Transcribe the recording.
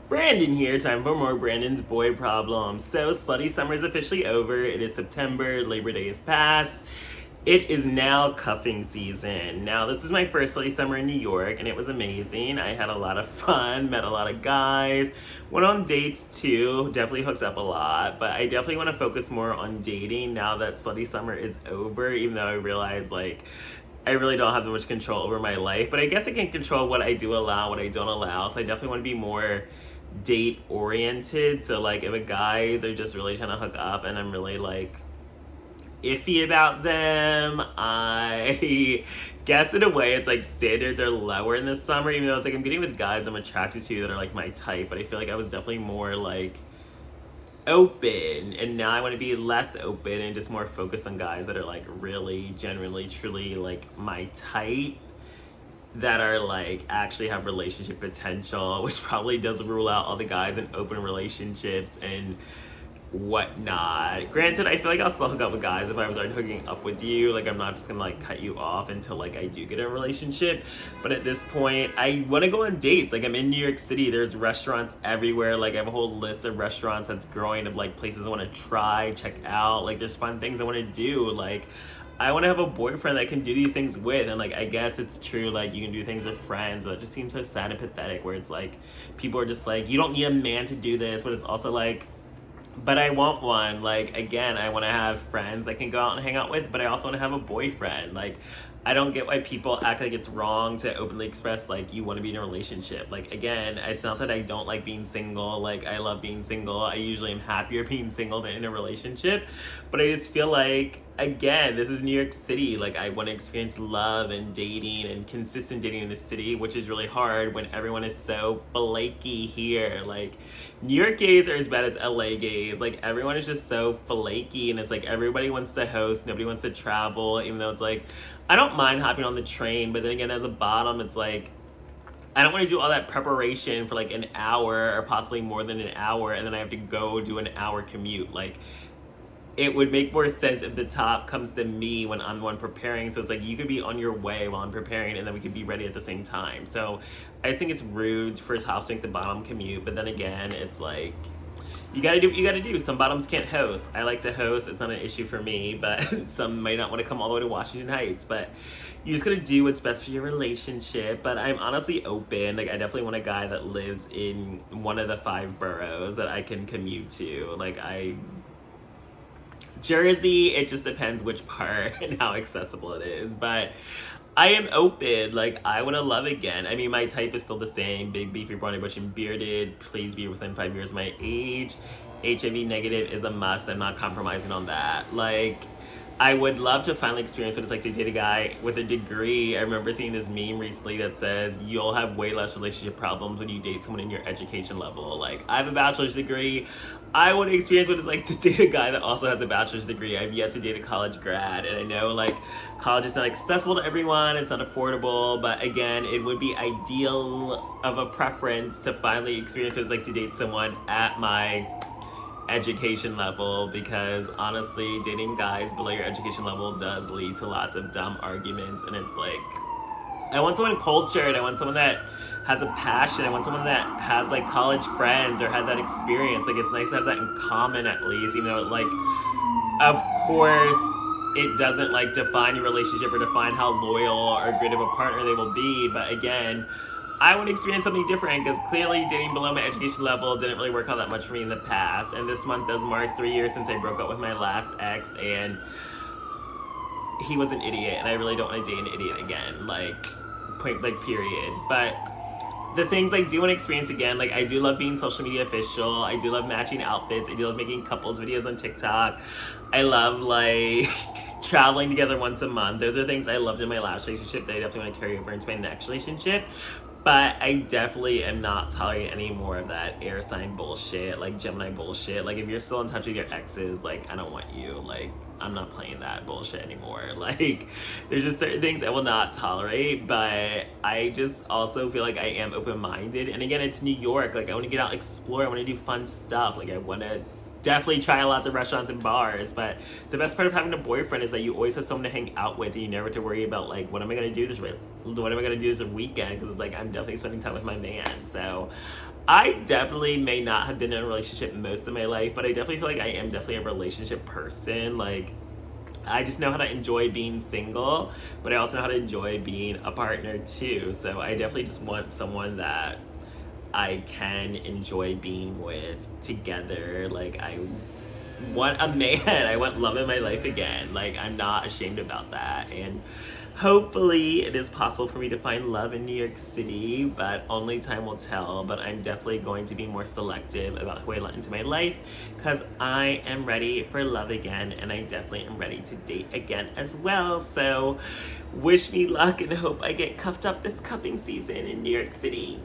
Branden here, time for more Brandon's Boy Problems. So, Slutty Summer is officially over. It is September, Labor Day is past. It is now cuffing season. Now, this is my first Slutty Summer in New York, and it was amazing. I had a lot of fun, met a lot of guys, went on dates too, definitely hooked up a lot, but I definitely want to focus more on dating now that Slutty Summer is over, even though I realize, I really don't have that much control over my life, but I guess I can control what I do allow, what I don't allow, so I definitely want to be more date oriented. So if a guys are just really trying to hook up and I'm really iffy about them, I guess in a way it's standards are lower in the summer, even though it's I'm getting with guys I'm attracted to that are my type, but I feel I was definitely more open, and now I want to be less open and just more focused on guys that are really genuinely truly my type, that are actually have relationship potential, which probably does rule out all the guys in open relationships and whatnot. Granted, I feel I'll still hook up with guys if I was already hooking up with you. I'm not just gonna cut you off until I do get a relationship. But at this point, I want to go on dates. I'm in New York City. There's restaurants everywhere. I have a whole list of restaurants that's growing of places I want to try, check out. There's fun things I want to do. I want to have a boyfriend that can do these things with, and I guess it's true, you can do things with friends, but it just seems so sad and pathetic where it's people are just you don't need a man to do this, but it's also but I want one. Again, I want to have friends I can go out and hang out with, but I also want to have a boyfriend. I don't get why people act like it's wrong to openly express you want to be in a relationship. Again, it's not that I don't like being single. I love being single. I usually am happier being single than in a relationship, but I just feel again, this is New York City. I want to experience love and dating and consistent dating in the city, which is really hard when everyone is so flaky here. New York gays are as bad as LA gays. Everyone is just so flaky, and it's everybody wants to host, nobody wants to travel, even though it's I don't mind hopping on the train, but then again, as a bottom, it's I don't want to do all that preparation for an hour or possibly more than an hour, and then I have to go do an hour commute. It would make more sense if the top comes to me when I'm the one preparing. So it's you could be on your way while I'm preparing, and then we could be ready at the same time. So I think it's rude for tops to make the bottom commute, but then again, it's you gotta do what you gotta do. Some bottoms can't host. I like to host. It's not an issue for me, but some might not want to come all the way to Washington Heights. But you just gotta do what's best for your relationship. But I'm honestly open. I definitely want a guy that lives in one of the 5 boroughs that I can commute to. Jersey, it just depends which part and how accessible it is, but I am open. I want to love again. I mean, my type is still the same: big, beefy, brawny, butch, and bearded. Please be within 5 years of my age. HIV negative is a must. I'm not compromising on that. I would love to finally experience what it's to date a guy with a degree. I remember seeing this meme recently that says you'll have way less relationship problems when you date someone in your education level. I have a bachelor's degree. I want to experience what it's to date a guy that also has a bachelor's degree. I've yet to date a college grad, and I know college is not accessible to everyone. It's not affordable, but again, it would be ideal of a preference to finally experience what it's to date someone at my education level, because honestly, dating guys below your education level does lead to lots of dumb arguments, and it's I want someone cultured. I want someone that has a passion. I want someone that has college friends or had that experience. It's nice to have that in common at least, even though of course it doesn't define your relationship or define how loyal or great of a partner they will be. But again, I want to experience something different, because clearly dating below my education level didn't really work out that much for me in the past. And this month does mark 3 years since I broke up with my last ex, and he was an idiot, and I really don't want to date an idiot again. Period. But the things I do want to experience again, I do love being social media official. I do love matching outfits. I do love making couples videos on TikTok. I love traveling together once a month. Those are things I loved in my last relationship that I definitely want to carry over into my next relationship. But I definitely am not tolerating any more of that air sign bullshit, Gemini bullshit. If you're still in touch with your exes, I don't want you. I'm not playing that bullshit anymore. There's just certain things I will not tolerate, but I just also feel I am open-minded. And again, it's New York. I want to get out, explore. I want to do fun stuff. I want to definitely try lots of restaurants and bars, but the best part of having a boyfriend is that you always have someone to hang out with, and you never have to worry about what am I going to do this weekend, because it's I'm definitely spending time with my man. So I definitely may not have been in a relationship most of my life, but I definitely feel like I am definitely a relationship person. Like, I just know how to enjoy being single, but I also know how to enjoy being a partner too. So I definitely just want someone that I can enjoy being with together. Like, I want a man. I want love in my life again. Like, I'm not ashamed about that. And hopefully it is possible for me to find love in New York City, but only time will tell. But I'm definitely going to be more selective about who I let into my life, because I am ready for love again, and I definitely am ready to date again as well. So wish me luck and hope I get cuffed up this cuffing season in New York City.